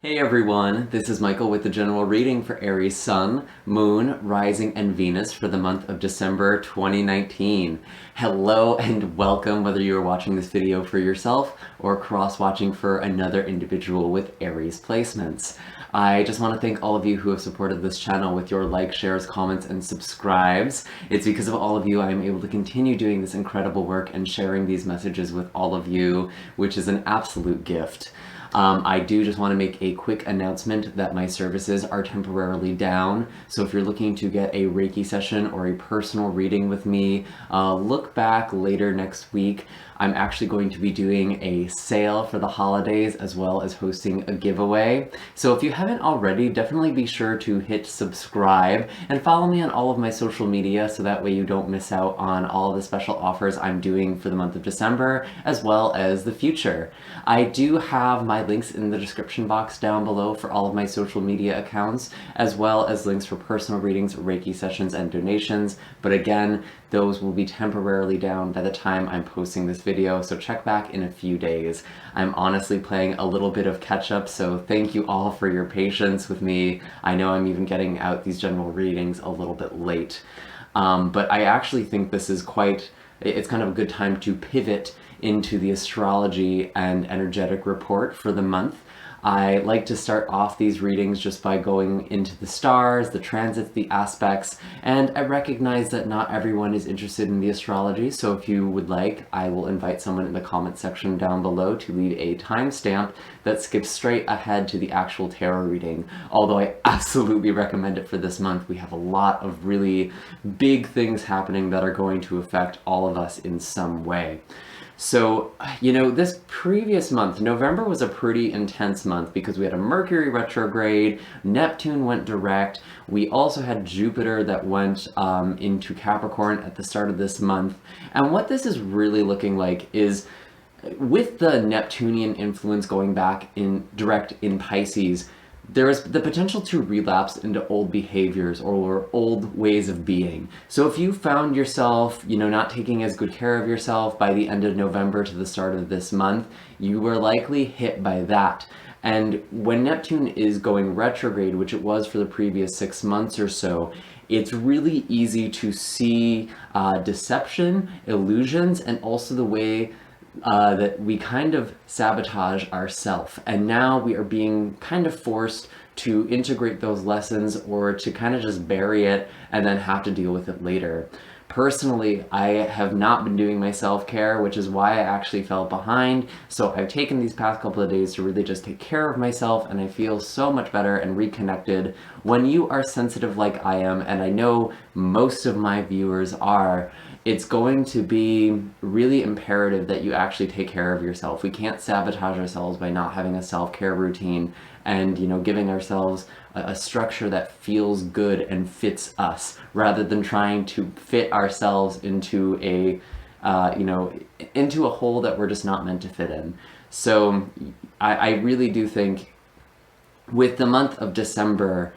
Hey everyone, this is Michael with the general reading for Aries Sun, Moon, Rising, and Venus for the month of December 2019. Hello and welcome, whether you are watching this video for yourself or cross-watching for another individual with Aries placements. I just want to thank all of you who have supported this channel with your likes, shares, comments, and subscribes. It's because of all of you I'm able to continue doing this incredible work and sharing these messages with all of you, which is an absolute gift. I do just want to make a quick announcement that my services are temporarily down. So if you're looking to get a Reiki session or a personal reading with me, look back later next week. I'm actually going to be doing a sale for the holidays as well as hosting a giveaway. So if you haven't already, definitely be sure to hit subscribe and follow me on all of my social media so that way you don't miss out on all of the special offers I'm doing for the month of December as well as the future. I do have my links in the description box down below for all of my social media accounts, as well as links for personal readings, Reiki sessions, and donations. But again, those will be temporarily down by the time I'm posting this video, so check back in a few days. I'm honestly playing a little bit of catch up, so thank you all for your patience with me. I know I'm even getting out these general readings a little bit late. But I actually think this is it's kind of a good time to pivot into the astrology and energetic report for the month. I like to start off these readings just by going into the stars, the transits, the aspects, and I recognize that not everyone is interested in the astrology, so if you would like, I will invite someone in the comment section down below to leave a timestamp that skips straight ahead to the actual tarot reading. Although I absolutely recommend it for this month. We have a lot of really big things happening that are going to affect all of us in some way. So, this previous month, November was a pretty intense month because we had a Mercury retrograde, Neptune went direct, we also had Jupiter that went into Capricorn at the start of this month. And what this is really looking like is, with the Neptunian influence going back in direct in Pisces, there is the potential to relapse into old behaviors or old ways of being. So if you found yourself, not taking as good care of yourself by the end of November to the start of this month, you were likely hit by that. And when Neptune is going retrograde, which it was for the previous 6 months or so, it's really easy to see deception, illusions, and also the way that we kind of sabotage ourselves, and now we are being kind of forced to integrate those lessons or to kind of just bury it and then have to deal with it later. Personally, I have not been doing my self-care, which is why I actually fell behind. So I've taken these past couple of days to really just take care of myself, and I feel so much better and reconnected. When you are sensitive like I am, and I know most of my viewers are, it's going to be really imperative that you actually take care of yourself. We can't sabotage ourselves by not having a self-care routine and, giving ourselves a structure that feels good and fits us, rather than trying to fit ourselves into into a hole that we're just not meant to fit in. So I really do think with the month of December,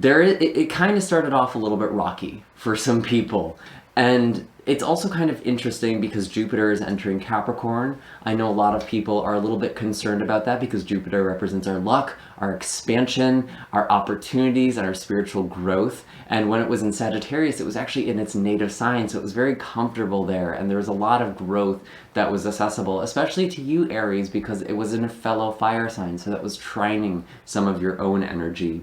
it kind of started off a little bit rocky for some people. And it's also kind of interesting because Jupiter is entering Capricorn. I know a lot of people are a little bit concerned about that because Jupiter represents our luck, our expansion, our opportunities, and our spiritual growth. And when it was in Sagittarius, it was actually in its native sign, so it was very comfortable there, and there was a lot of growth that was accessible, especially to you, Aries, because it was in a fellow fire sign, so that was trining some of your own energy.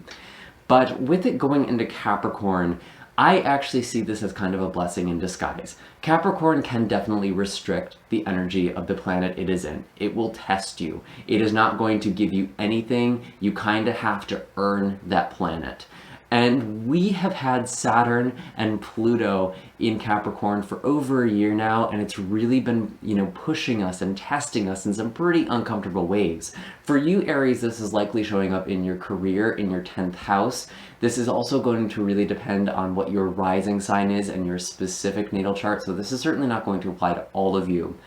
But with it going into Capricorn, I actually see this as kind of a blessing in disguise. Capricorn can definitely restrict the energy of the planet it is in. It will test you. It is not going to give you anything. You kind of have to earn that planet. And we have had Saturn and Pluto in Capricorn for over a year now, and it's really been, pushing us and testing us in some pretty uncomfortable ways. For you, Aries, this is likely showing up in your career, in your 10th house. This is also going to really depend on what your rising sign is and your specific natal chart, so this is certainly not going to apply to all of you.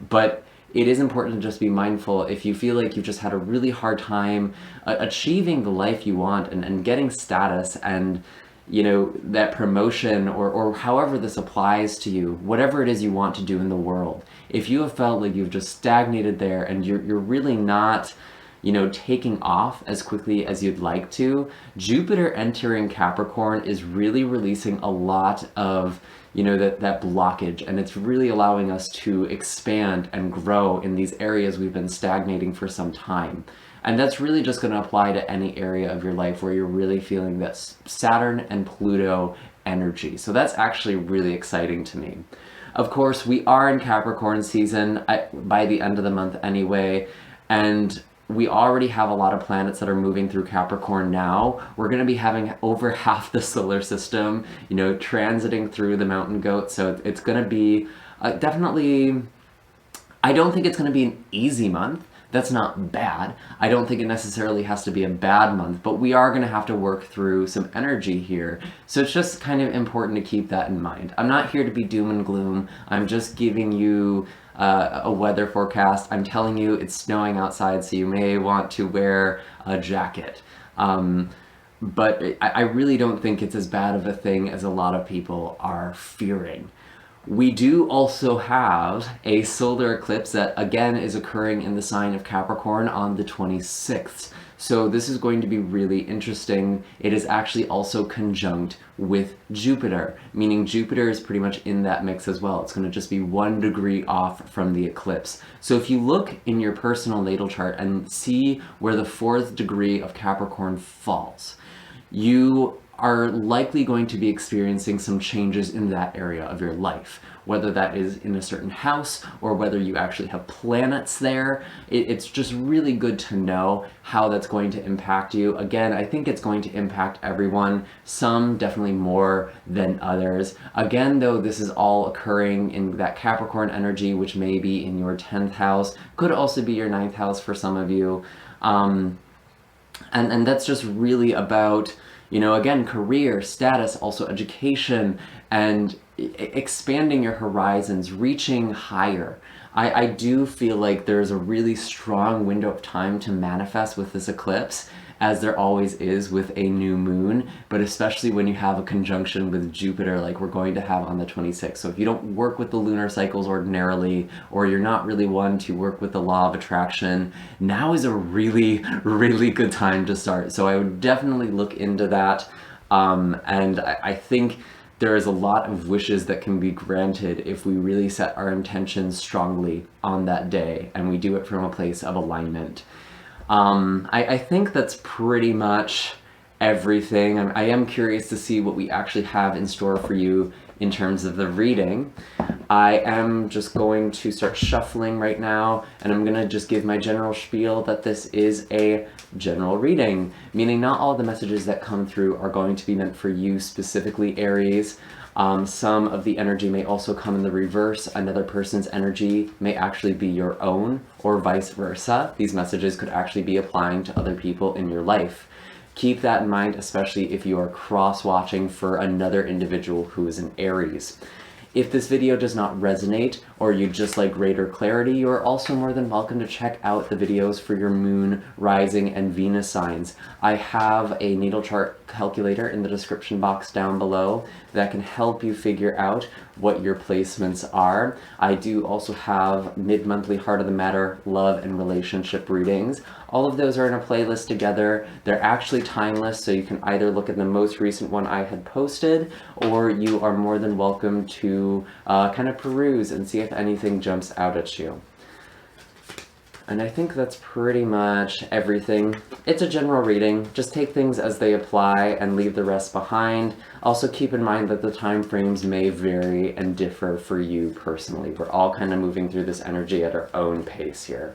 But it is important to just be mindful if you feel like you've just had a really hard time achieving the life you want and getting status and, that promotion or however this applies to you, whatever it is you want to do in the world. If you have felt like you've just stagnated there and you're really not taking off as quickly as you'd like to. Jupiter entering Capricorn is really releasing a lot of that blockage, and it's really allowing us to expand and grow in these areas we've been stagnating for some time. And that's really just going to apply to any area of your life where you're really feeling this Saturn and Pluto energy. So that's actually really exciting to me. Of course, we are in Capricorn season by the end of the month anyway, and we already have a lot of planets that are moving through Capricorn now. We're going to be having over half the solar system, transiting through the mountain goat. So it's going to be definitely, I don't think it's going to be an easy month. That's not bad. I don't think it necessarily has to be a bad month, but we are going to have to work through some energy here. So it's just kind of important to keep that in mind. I'm not here to be doom and gloom. I'm just giving you a weather forecast. I'm telling you it's snowing outside, so you may want to wear a jacket. But I really don't think it's as bad of a thing as a lot of people are fearing. We do also have a solar eclipse that again is occurring in the sign of Capricorn on the 26th. So this is going to be really interesting. It is actually also conjunct with Jupiter, meaning Jupiter is pretty much in that mix as well. It's going to just be 1 degree off from the eclipse. So if you look in your personal natal chart and see where the 4th degree of Capricorn falls, you are likely going to be experiencing some changes in that area of your life, whether that is in a certain house or whether you actually have planets there. It's just really good to know how that's going to impact you. Again, I think it's going to impact everyone, some definitely more than others. Again, though, this is all occurring in that Capricorn energy, which may be in your 10th house, could also be your 9th house for some of you. And that's just really about again, career, status, also education, and expanding your horizons, reaching higher. I do feel like there's a really strong window of time to manifest with this eclipse, as there always is with a new moon, but especially when you have a conjunction with Jupiter like we're going to have on the 26th. So if you don't work with the lunar cycles ordinarily, or you're not really one to work with the law of attraction, now is a really, really good time to start. So I would definitely look into that. And I think there is a lot of wishes that can be granted if we really set our intentions strongly on that day, and we do it from a place of alignment. I think that's pretty much everything. I am curious to see what we actually have in store for you in terms of the reading. I am just going to start shuffling right now, and I'm going to just give my general spiel that this is a general reading, meaning not all the messages that come through are going to be meant for you specifically, Aries. Some of the energy may also come in the reverse. Another person's energy may actually be your own, or vice versa. These messages could actually be applying to other people in your life. Keep that in mind, especially if you are cross-watching for another individual who is an Aries. If this video does not resonate, or you'd just like greater clarity, you are also more than welcome to check out the videos for your moon, rising, and Venus signs. I have a natal chart calculator in the description box down below that can help you figure out what your placements are. I do also have mid-monthly Heart of the Matter, love, and relationship readings. All of those are in a playlist together. They're actually timeless, so you can either look at the most recent one I had posted, or you are more than welcome to kind of peruse and see if anything jumps out at you. And I think that's pretty much everything. It's a general reading. Just take things as they apply and leave the rest behind. Also keep in mind that the time frames may vary and differ for you personally. We're all kind of moving through this energy at our own pace here.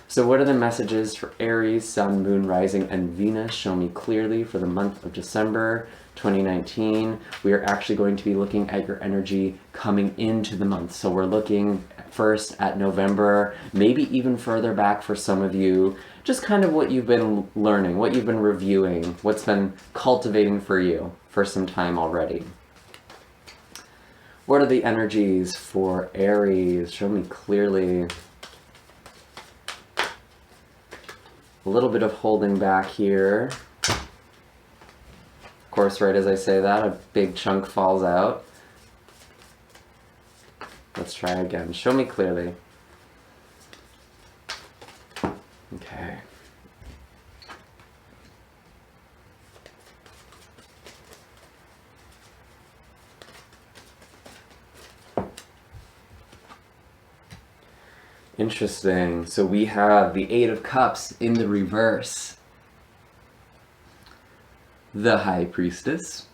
So what are the messages for Aries, Sun, Moon, Rising, and Venus? Show me clearly for the month of December 2019. We are actually going to be looking at your energy coming into the month. So we're looking first at November, maybe even further back for some of you, just kind of what you've been learning, what you've been reviewing, what's been cultivating for you for some time already. What are the energies for Aries? Show me clearly. A little bit of holding back here. Of course, right as I say that, a big chunk falls out. Let's try again. Show me clearly. Okay. Interesting. So we have the Eight of Cups in the reverse, the High Priestess,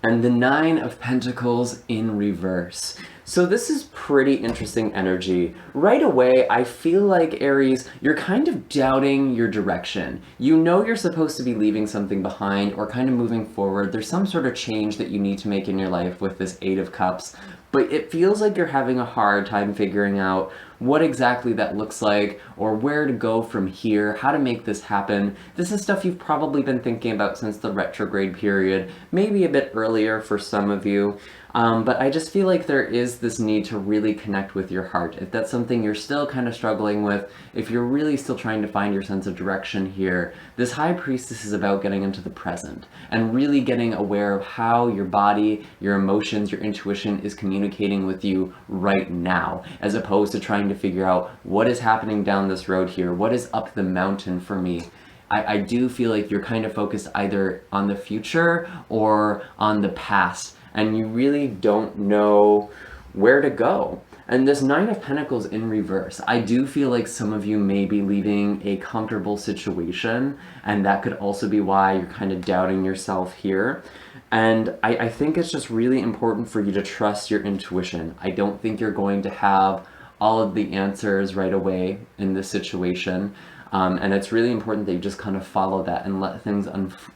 and the Nine of Pentacles in reverse. So this is pretty interesting energy. Right away, I feel like, Aries, you're kind of doubting your direction. You know you're supposed to be leaving something behind or kind of moving forward. There's some sort of change that you need to make in your life with this Eight of Cups, but it feels like you're having a hard time figuring out what exactly that looks like, or where to go from here, how to make this happen. This is stuff you've probably been thinking about since the retrograde period, maybe a bit earlier for some of you. But I just feel like there is this need to really connect with your heart. If that's something you're still kind of struggling with, if you're really still trying to find your sense of direction here, this High Priestess is about getting into the present and really getting aware of how your body, your emotions, your intuition is communicating with you right now, as opposed to trying to figure out what is happening down this road here, what is up the mountain for me. I do feel like you're kind of focused either on the future or on the past, and you really don't know where to go. And this Nine of Pentacles in reverse, I do feel like some of you may be leaving a comfortable situation, and that could also be why you're kind of doubting yourself here. And I think it's just really important for you to trust your intuition. I don't think you're going to have all of the answers right away in this situation. And it's really important that you just kind of follow that and let things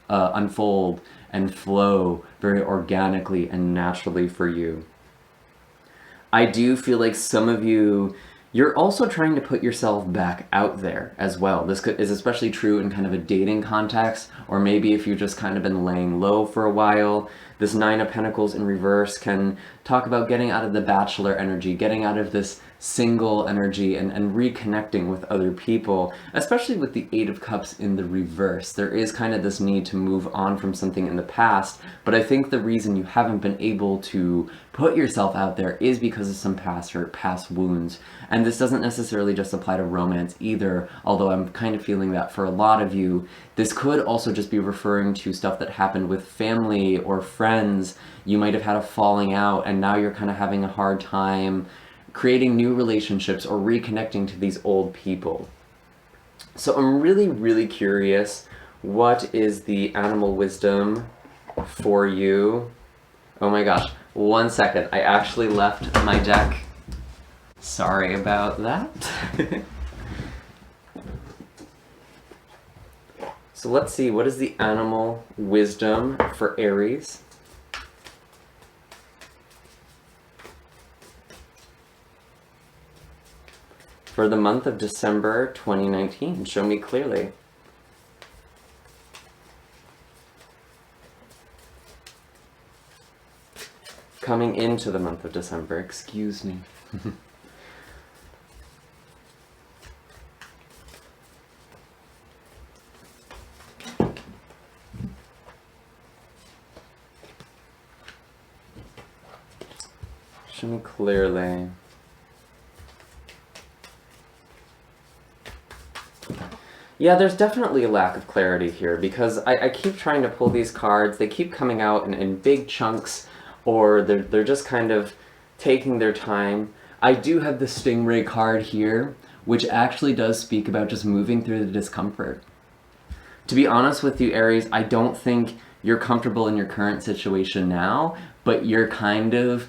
unfold and flow very organically and naturally for you. I do feel like some of you, you're also trying to put yourself back out there as well. This is especially true in kind of a dating context, or maybe if you've just kind of been laying low for a while. This Nine of Pentacles in reverse can talk about getting out of the bachelor energy, getting out of this single energy, and reconnecting with other people, especially with the Eight of Cups in the reverse. There is kind of this need to move on from something in the past, but I think the reason you haven't been able to put yourself out there is because of some past hurt, past wounds. And this doesn't necessarily just apply to romance either, although I'm kind of feeling that for a lot of you. This could also just be referring to stuff that happened with family or friends. You might have had a falling out, and now you're kind of having a hard time creating new relationships or reconnecting to these old people. So I'm really, really curious, what is the animal wisdom for you? Oh my gosh, 1 second. I actually left my deck. Sorry about that. So let's see, what is the animal wisdom for Aries? For the month of December 2019, show me clearly. Coming into the month of December, excuse me. Show me clearly. Yeah, there's definitely a lack of clarity here, because I keep trying to pull these cards. They keep coming out in big chunks, or they're just kind of taking their time. I do have the Stingray card here, which actually does speak about just moving through the discomfort. To be honest with you, Aries, I don't think you're comfortable in your current situation now, but you're kind of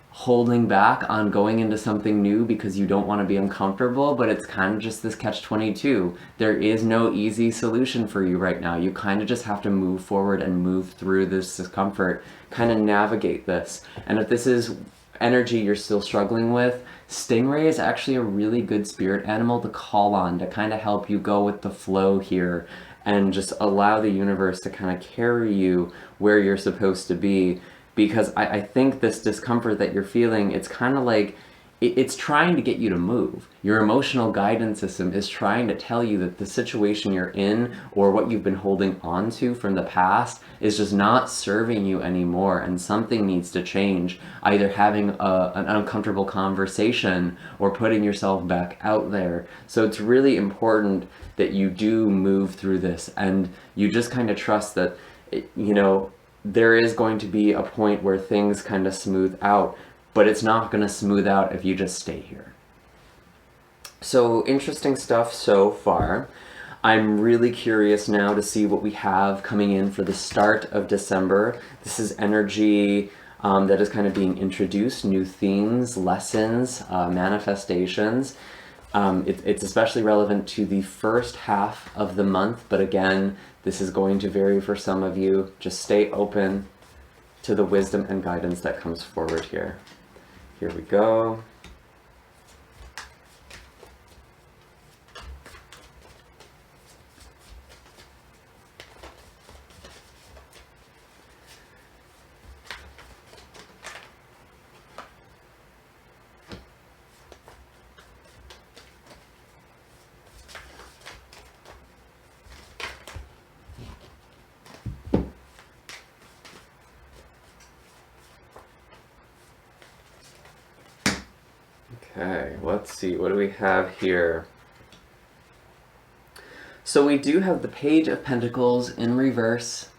holding back on going into something new because you don't want to be uncomfortable, but it's kind of just this catch-22. There is no easy solution for you right now. You kind of just have to move forward and move through this discomfort, kind of navigate this. And if this is energy you're still struggling with, Stingray is actually a really good spirit animal to call on to kind of help you go with the flow here and just allow the universe to kind of carry you where you're supposed to be. Because I think this discomfort that you're feeling, it's kind of like, it's trying to get you to move. Your emotional guidance system is trying to tell you that the situation you're in, or what you've been holding on to from the past, is just not serving you anymore, and something needs to change. Either having an uncomfortable conversation, or putting yourself back out there. So it's really important that you do move through this, and you just kind of trust that, you know, there is going to be a point where things kind of smooth out. but it's not going to smooth out if you just stay here. So interesting stuff so far. I'm really curious now to see what we have coming in for the start of December. This is energy that is kind of being introduced, new themes, lessons, manifestations. It's especially relevant to the first half of the month, but again, this is going to vary for some of you. Just stay open to the wisdom and guidance that comes forward here. Here we go. Okay, let's see, what do we have here? So we do have the Page of Pentacles in reverse,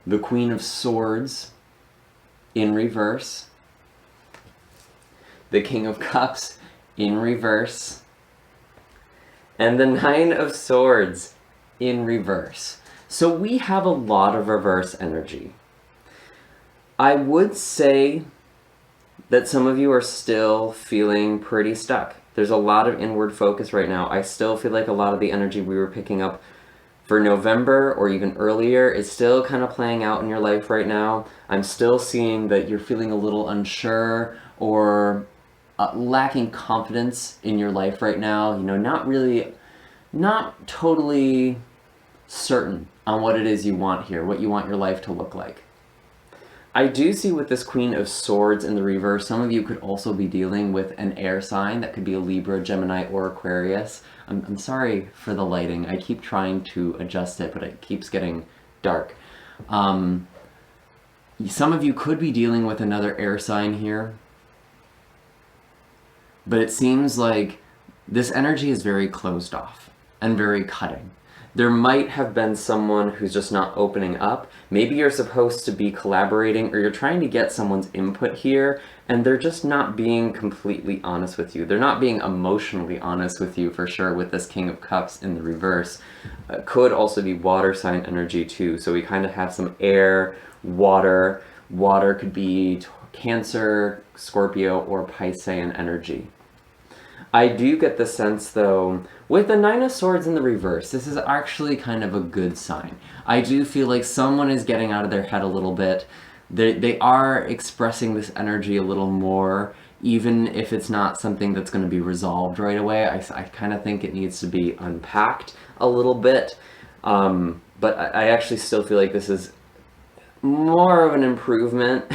the Queen of Swords in reverse, the King of Cups in reverse, and the Nine of Swords in reverse. So we have a lot of reverse energy. I would say that some of you are still feeling pretty stuck. There's a lot of inward focus right now. I still feel like a lot of the energy we were picking up for November or even earlier is still kind of playing out in your life right now. I'm still seeing that you're feeling a little unsure or lacking confidence in your life right now. You know, not totally certain on what it is you want here, what you want your life to look like. I do see with this Queen of Swords in the reverse, some of you could also be dealing with an air sign. That could be a Libra, Gemini, or Aquarius. I'm sorry for the lighting. I keep trying to adjust it, but it keeps getting dark. Some of you could be dealing with another air sign here. But it seems like this energy is very closed off and very cutting. There might have been someone who's just not opening up. Maybe you're supposed to be collaborating or you're trying to get someone's input here and they're just not being completely honest with you. They're not being emotionally honest with you for sure with this King of Cups in the reverse. Could also be water sign energy too. So we kind of have some air, water. Water could be Cancer, Scorpio, or Piscean energy. I do get the sense, though, with the Nine of Swords in the reverse, this is actually kind of a good sign. I do feel like someone is getting out of their head a little bit. They are expressing this energy a little more, even if it's not something that's going to be resolved right away. I kind of think it needs to be unpacked a little bit. But I actually still feel like this is more of an improvement.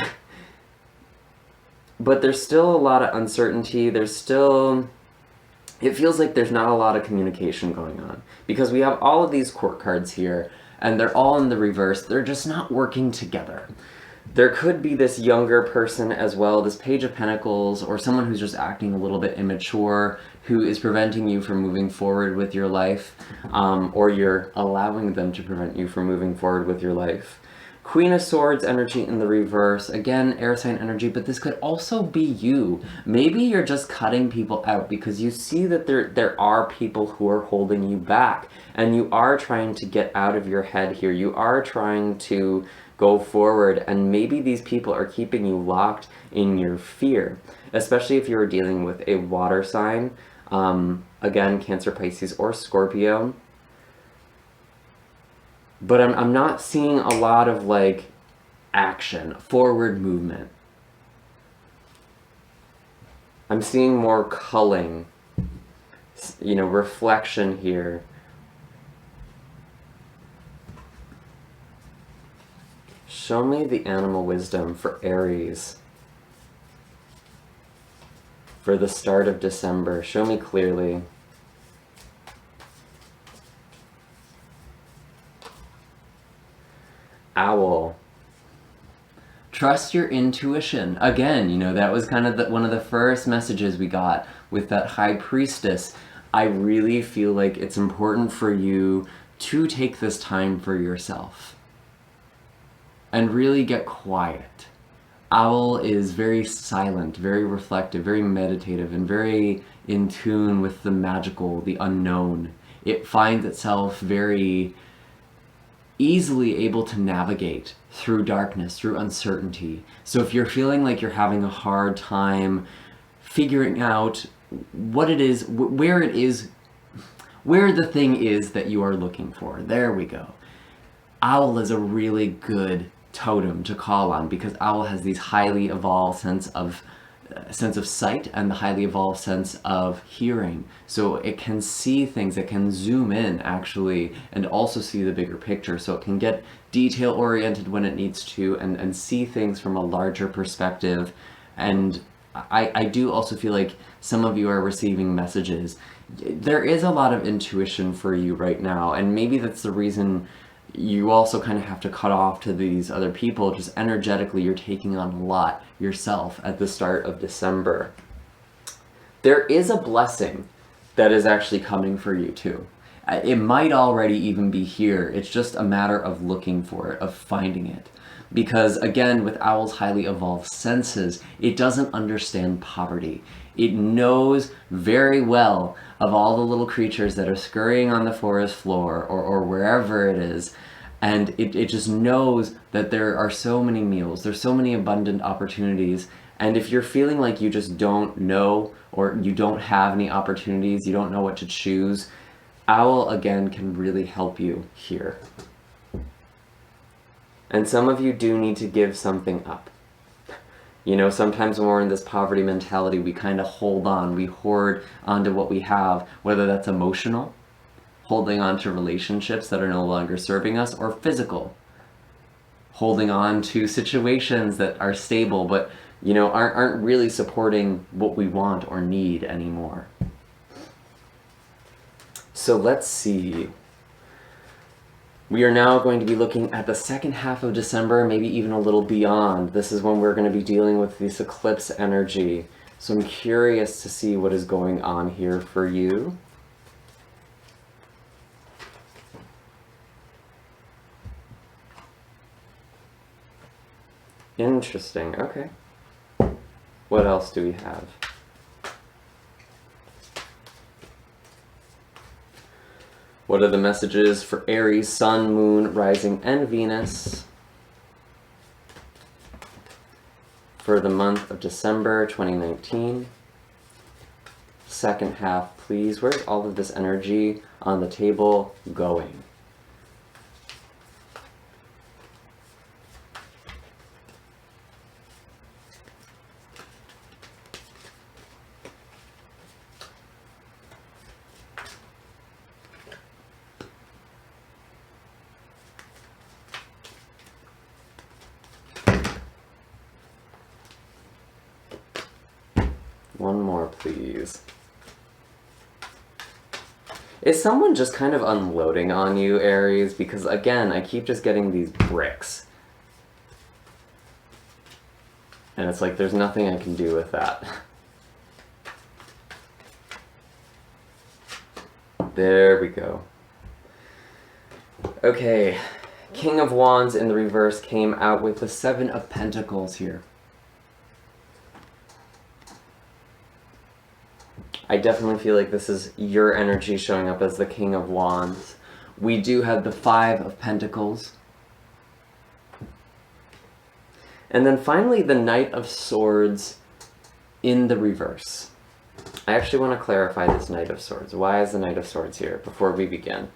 But there's still a lot of uncertainty. It feels like there's not a lot of communication going on because we have all of these court cards here and they're all in the reverse. They're just not working together. There could be this younger person as well, this Page of Pentacles, or someone who's just acting a little bit immature, who is preventing you from moving forward with your life, or you're allowing them to prevent you from moving forward with your life. Queen of Swords energy in the reverse, again, air sign energy, but this could also be you. Maybe you're just cutting people out because you see that there are people who are holding you back, and you are trying to get out of your head here. You are trying to go forward, and maybe these people are keeping you locked in your fear, especially if you're dealing with a water sign, again, Cancer, Pisces, or Scorpio. But I'm not seeing a lot of like action, forward movement. I'm seeing more culling, you know, reflection here. Show me the animal wisdom for Aries for the start of December. Show me clearly. Owl. Trust your intuition. Again, you know, that was kind of one of the first messages we got with that High Priestess. I really feel like it's important for you to take this time for yourself and really get quiet. Owl is very silent, very reflective, very meditative, and very in tune with the magical, the unknown. It finds itself very easily able to navigate through darkness, through uncertainty. So if you're feeling like you're having a hard time figuring out what it is, where the thing is that you are looking for, there we go. Owl is a really good totem to call on because owl has these highly evolved sense of sight and the highly evolved sense of hearing. So it can see things, it can zoom in actually and also see the bigger picture. So it can get detail oriented when it needs to and see things from a larger perspective. And I do also feel like some of you are receiving messages. There is a lot of intuition for you right now, and maybe that's the reason you also kind of have to cut off to these other people. Just energetically, you're taking on a lot yourself at the start of December. There is a blessing that is actually coming for you too. It might already even be here. It's just a matter of looking for it, of finding it. Because again, with owl's highly evolved senses, it doesn't understand poverty. It knows very well of all the little creatures that are scurrying on the forest floor or wherever it is. And it just knows that there are so many meals, there's so many abundant opportunities. And if you're feeling like you just don't know or you don't have any opportunities, you don't know what to choose, owl again can really help you here. And some of you do need to give something up. You know, sometimes when we're in this poverty mentality, we kind of hold on, we hoard onto what we have, whether that's emotional, holding on to relationships that are no longer serving us, or physical, holding on to situations that are stable but, you know, aren't really supporting what we want or need anymore. So let's see. We are now going to be looking at the second half of December, maybe even a little beyond. This is when we're going to be dealing with this eclipse energy. So I'm curious to see what is going on here for you. Interesting, okay. What else do we have? What are the messages for Aries, Sun, Moon, Rising, and Venus for the month of December 2019? Second half, please. Where's all of this energy on the table going? One more, please. Is someone just kind of unloading on you, Aries? Because again, I keep just getting these bricks. And it's like, there's nothing I can do with that. There we go. Okay, King of Wands in the reverse came out with the Seven of Pentacles here. I definitely feel like this is your energy showing up as the King of Wands. We do have the Five of Pentacles. And then finally the Knight of Swords in the reverse. I actually want to clarify this Knight of Swords. Why is the Knight of Swords here before we begin?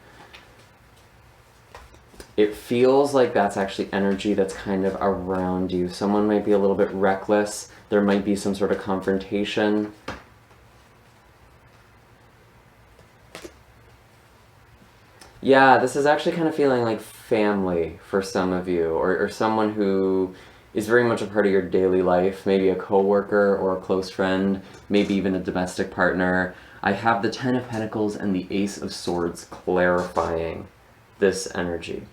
It feels like that's actually energy that's kind of around you. Someone might be a little bit reckless. There might be some sort of confrontation. Yeah, this is actually kind of feeling like family for some of you, or someone who is very much a part of your daily life, maybe a coworker or a close friend, maybe even a domestic partner. I have the Ten of Pentacles and the Ace of Swords clarifying this energy.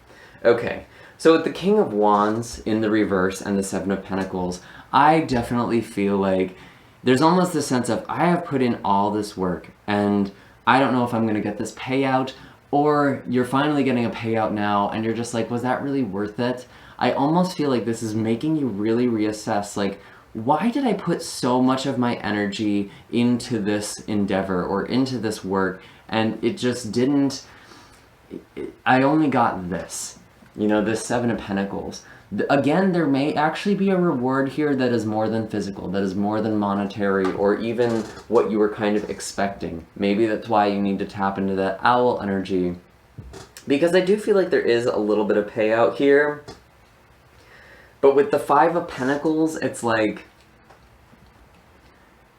Okay, so with the King of Wands in the reverse and the Seven of Pentacles, I definitely feel like there's almost this sense of, I have put in all this work and I don't know if I'm going to get this payout. Or you're finally getting a payout now and you're just like, was that really worth it? I almost feel like this is making you really reassess, like, why did I put so much of my energy into this endeavor or into this work, and it just didn't, I only got this, this Seven of Pentacles. Again, there may actually be a reward here that is more than physical, that is more than monetary, or even what you were kind of expecting. Maybe that's why you need to tap into that owl energy, because I do feel like there is a little bit of payout here. But with the Five of Pentacles, it's like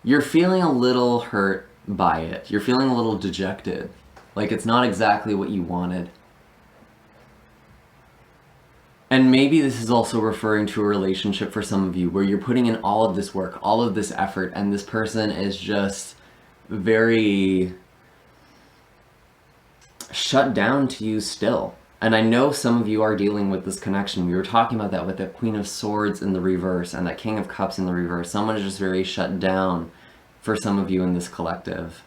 you're feeling a little hurt by it. You're feeling a little dejected. Like it's not exactly what you wanted. And maybe this is also referring to a relationship for some of you where you're putting in all of this work, all of this effort, and this person is just very shut down to you still. And I know some of you are dealing with this connection. We were talking about that with the Queen of Swords in the reverse and that King of Cups in the reverse. Someone is just very shut down for some of you in this collective.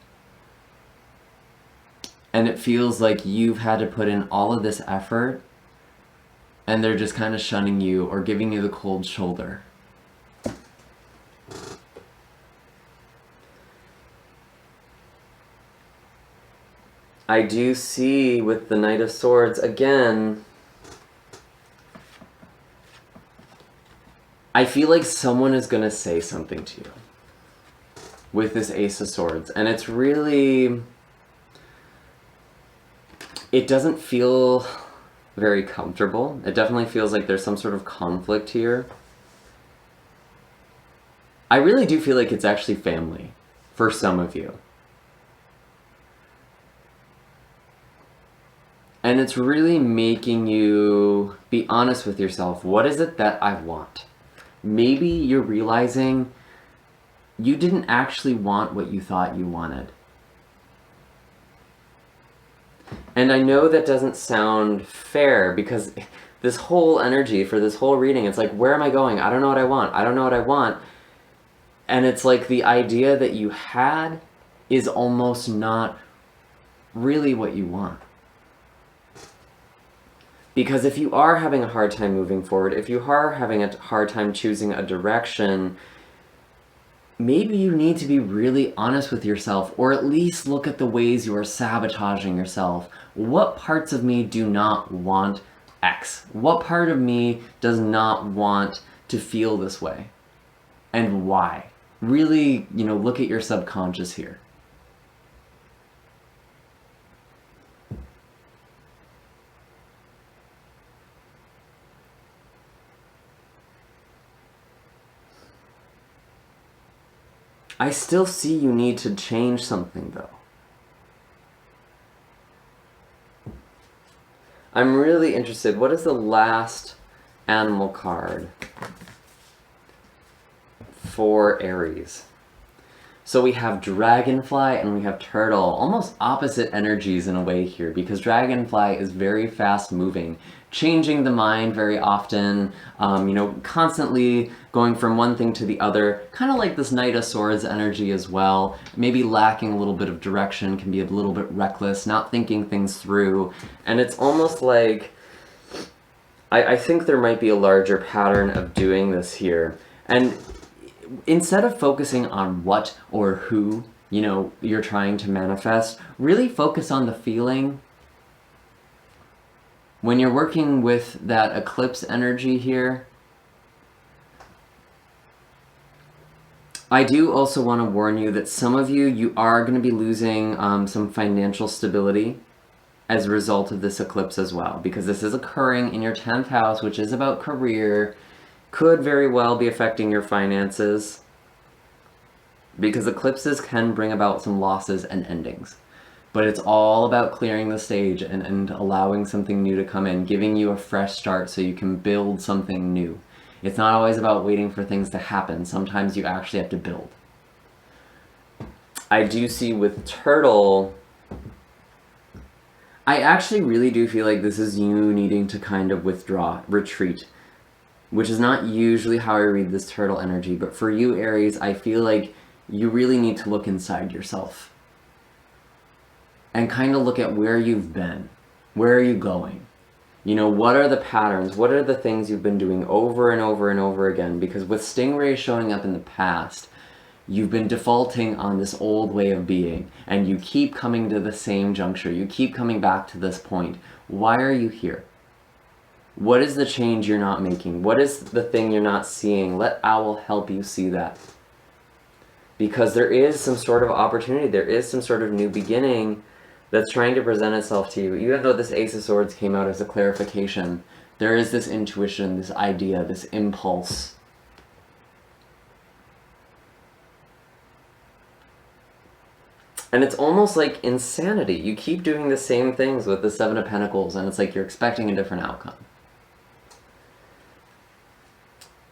And it feels like you've had to put in all of this effort and they're just kind of shunning you or giving you the cold shoulder. I do see with the Knight of Swords, again, I feel like someone is going to say something to you with this Ace of Swords. And it's really, it doesn't feel very comfortable. It definitely feels like there's some sort of conflict here. I really do feel like it's actually family for some of you. And it's really making you be honest with yourself. What is it that I want? Maybe you're realizing you didn't actually want what you thought you wanted. And I know that doesn't sound fair because this whole energy for this whole reading, it's like, where am I going? I don't know what I want. I don't know what I want. And it's like the idea that you had is almost not really what you want. Because if you are having a hard time moving forward, if you are having a hard time choosing a direction, maybe you need to be really honest with yourself, or at least look at the ways you are sabotaging yourself. What parts of me do not want X? What part of me does not want to feel this way? And why? Really, look at your subconscious here. I still see you need to change something, though. I'm really interested. What is the last animal card for Aries? So we have dragonfly and we have turtle, almost opposite energies in a way here, because dragonfly is very fast moving, changing the mind very often, constantly going from one thing to the other, kind of like this Knight of Swords energy as well, maybe lacking a little bit of direction, can be a little bit reckless, not thinking things through, and it's almost like, I think there might be a larger pattern of doing this here, and instead of focusing on what or who, you're trying to manifest, really focus on the feeling. When you're working with that eclipse energy here, I do also want to warn you that some of you are going to be losing some financial stability as a result of this eclipse as well, because this is occurring in your 10th house, which is about career, could very well be affecting your finances, because eclipses can bring about some losses and endings. But it's all about clearing the stage and allowing something new to come in, giving you a fresh start so you can build something new. It's not always about waiting for things to happen. Sometimes you actually have to build. I do see with turtle, I actually really do feel like this is you needing to kind of withdraw, retreat, which is not usually how I read this turtle energy, but for you, Aries, I feel like you really need to look inside yourself and kind of look at where you've been. Where are you going? You know, what are the patterns? What are the things you've been doing over and over and over again? Because with stingrays showing up in the past, you've been defaulting on this old way of being, and you keep coming to the same juncture. You keep coming back to this point. Why are you here? What is the change you're not making? What is the thing you're not seeing? Let Owl help you see that. Because there is some sort of opportunity. There is some sort of new beginning that's trying to present itself to you. Even though this Ace of Swords came out as a clarification, there is this intuition, this idea, this impulse. And it's almost like insanity. You keep doing the same things with the Seven of Pentacles, and it's like you're expecting a different outcome.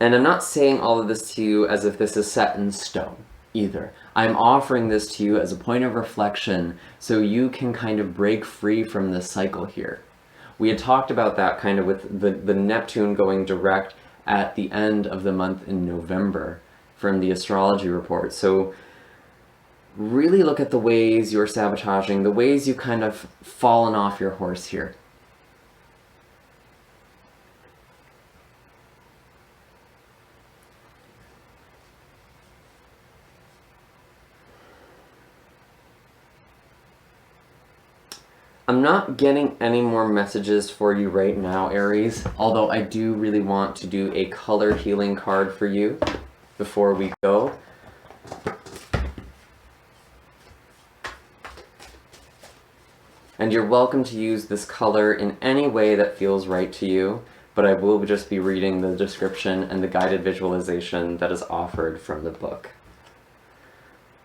And I'm not saying all of this to you as if this is set in stone, either. I'm offering this to you as a point of reflection so you can kind of break free from this cycle here. We had talked about that kind of with the Neptune going direct at the end of the month in November from the astrology report. So really look at the ways you're sabotaging, the ways you kind of fallen off your horse here. I'm not getting any more messages for you right now, Aries, although I do really want to do a color healing card for you before we go. And you're welcome to use this color in any way that feels right to you, but I will just be reading the description and the guided visualization that is offered from the book.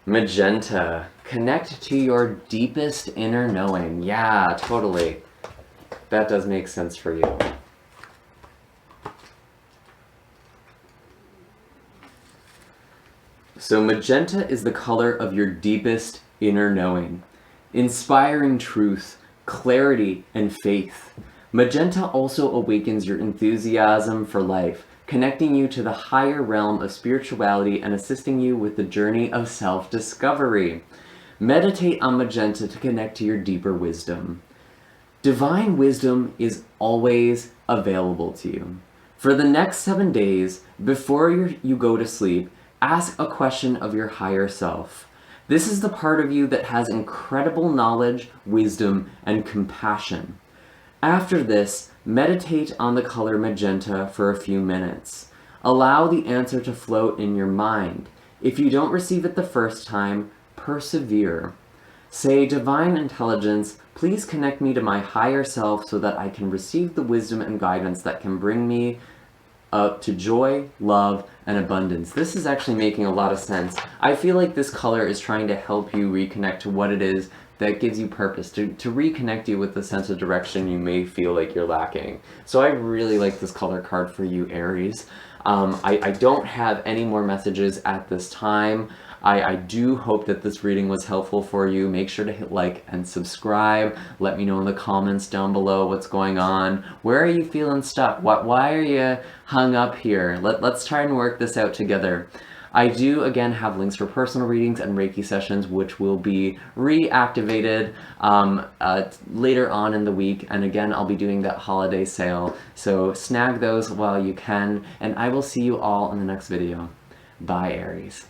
Magenta. Connect to your deepest inner knowing. Yeah, totally. That does make sense for you. So magenta is the color of your deepest inner knowing, inspiring truth, clarity, and faith. Magenta also awakens your enthusiasm for life, connecting you to the higher realm of spirituality and assisting you with the journey of self-discovery. Meditate on magenta to connect to your deeper wisdom. Divine wisdom is always available to you. For the next 7 days, before you go to sleep, ask a question of your higher self. This is the part of you that has incredible knowledge, wisdom, and compassion. After this, meditate on the color magenta for a few minutes. Allow the answer to float in your mind. If you don't receive it the first time, persevere. Say, Divine Intelligence, please connect me to my higher self so that I can receive the wisdom and guidance that can bring me to joy, love, and abundance. This is actually making a lot of sense. I feel like this color is trying to help you reconnect to what it is that gives you purpose, to reconnect you with the sense of direction you may feel like you're lacking. So I really like this color card for you, Aries. I don't have any more messages at this time. I do hope that this reading was helpful for you. Make sure to hit like and subscribe. Let me know in the comments down below what's going on. Where are you feeling stuck? Why are you hung up here? Let's try and work this out together. I do, again, have links for personal readings and Reiki sessions, which will be reactivated later on in the week. And again, I'll be doing that holiday sale. So snag those while you can, and I will see you all in the next video. Bye, Aries.